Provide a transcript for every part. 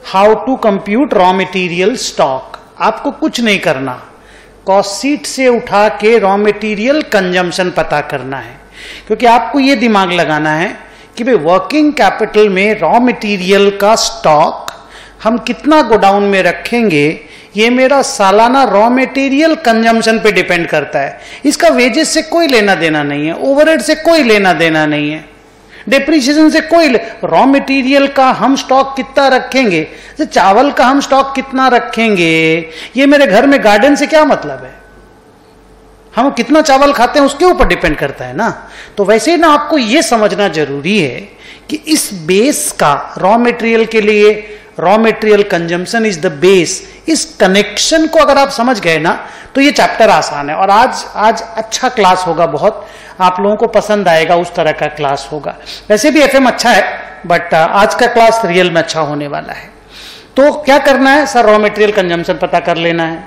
How to compute raw material stock. आपको कुछ नहीं करना, कॉस्ट शीट से उठा के रॉ मटेरियल कंजम्पशन पता करना है, क्योंकि आपको यह दिमाग लगाना है कि भाई वर्किंग कैपिटल में रॉ मटेरियल का स्टॉक हम कितना गोडाउन में रखेंगे, ये मेरा सालाना रॉ मटेरियल कंजम्पशन पे डिपेंड करता है। इसका वेजेस से कोई लेना देना नहीं है, ओवरहेड से कोई लेना देना नहीं है, डेप्रिसिएशन से कोई रॉ मटेरियल का हम स्टॉक कितना रखेंगे, तो चावल का हम स्टॉक कितना रखेंगे, ये मेरे घर में गार्डन से क्या मतलब है। हम कितना चावल खाते हैं उसके ऊपर डिपेंड करता है ना। तो वैसे ही ना आपको यह समझना जरूरी है कि इस बेस का रॉ मटेरियल के लिए raw material consumption is the base, इस कनेक्शन को अगर आप समझ गए ना तो ये चैप्टर आसान है। और आज अच्छा क्लास होगा, बहुत आप लोगों को पसंद आएगा, उस तरह का क्लास होगा। वैसे भी एफएम अच्छा है, बट आज का क्लास रियल में अच्छा होने वाला है। तो क्या करना है सर, रॉ मटेरियल कंजम्पशन पता कर लेना है।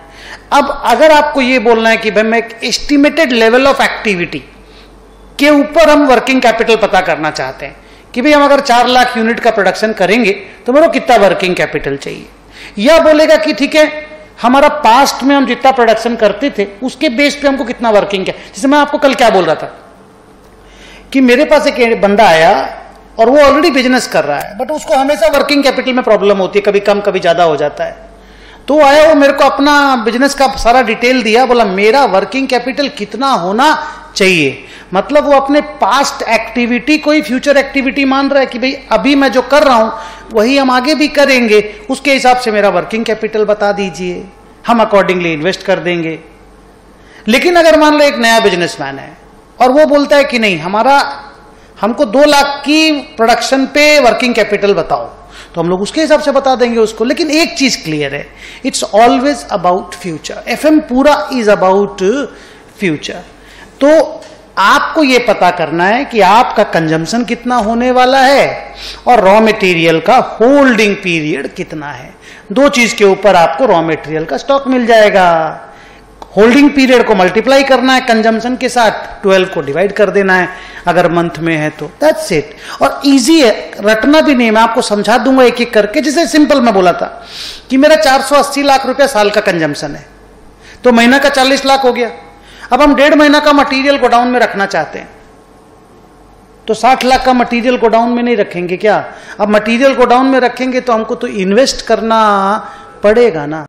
अब अगर आपको ये बोलना है कि भाई मैं एक एस्टिमेटेड लेवल ऑफ एक्टिविटी के ऊपर हम वर्किंग कैपिटल पता करना चाहते हैं कि भाई हम अगर 4 लाख यूनिट का प्रोडक्शन करेंगे तो मेरे को कितना वर्किंग कैपिटल चाहिए, या बोलेगा कि ठीक है हमारा पास्ट में हम जितना प्रोडक्शन करते थे उसके बेस पे हमको कितना वर्किंग है। जैसे मैं आपको कल क्या बोल रहा था कि मेरे पास एक बंदा आया और वो ऑलरेडी बिजनेस कर रहा है, बट उसको हमेशा वर्किंग कैपिटल में प्रॉब्लम होती है, कभी कम कभी ज्यादा हो जाता है। तो आया, वो मेरे को अपना बिजनेस का सारा डिटेल दिया, बोला मेरा वर्किंग कैपिटल कितना होना चाहिए। मतलब वो अपने पास्ट एक्टिविटी को ही फ्यूचर एक्टिविटी मान रहा है कि भाई अभी मैं जो कर रहा हूं वही हम आगे भी करेंगे, उसके हिसाब से मेरा वर्किंग कैपिटल बता दीजिए, हम अकॉर्डिंगली इन्वेस्ट कर देंगे। लेकिन अगर मान लो एक नया बिजनेसमैन है और वो बोलता है कि नहीं हमको 2 लाख की प्रोडक्शन पे वर्किंग कैपिटल बताओ, तो हम लोग उसके हिसाब से बता देंगे उसको। लेकिन एक चीज क्लियर है, it's always about future. FM पूरा इज अबाउट फ्यूचर। तो आपको यह पता करना है कि आपका कंजम्पशन कितना होने वाला है और रॉ मटेरियल का होल्डिंग पीरियड कितना है। 2 चीज के ऊपर आपको रॉ मटेरियल का स्टॉक मिल जाएगा। होल्डिंग पीरियड को मल्टीप्लाई करना है कंजम्पशन के साथ, 12 को डिवाइड कर देना है अगर मंथ में है तो, दैट्स इट। और इजी है, रटना भी नहीं, मैं आपको समझा दूंगा एक एक करके। जैसे सिंपल मैं बोला था कि मेरा 480 लाख रुपया साल का कंजम्पशन है, तो महीना का 40 लाख हो गया। अब हम 1.5 महीना का मटेरियल गोडाउन में रखना चाहते हैं, तो 60 लाख का मटेरियल गोडाउन में नहीं रखेंगे क्या? अब मटेरियल गोडाउन में रखेंगे तो हमको तो इन्वेस्ट करना पड़ेगा ना।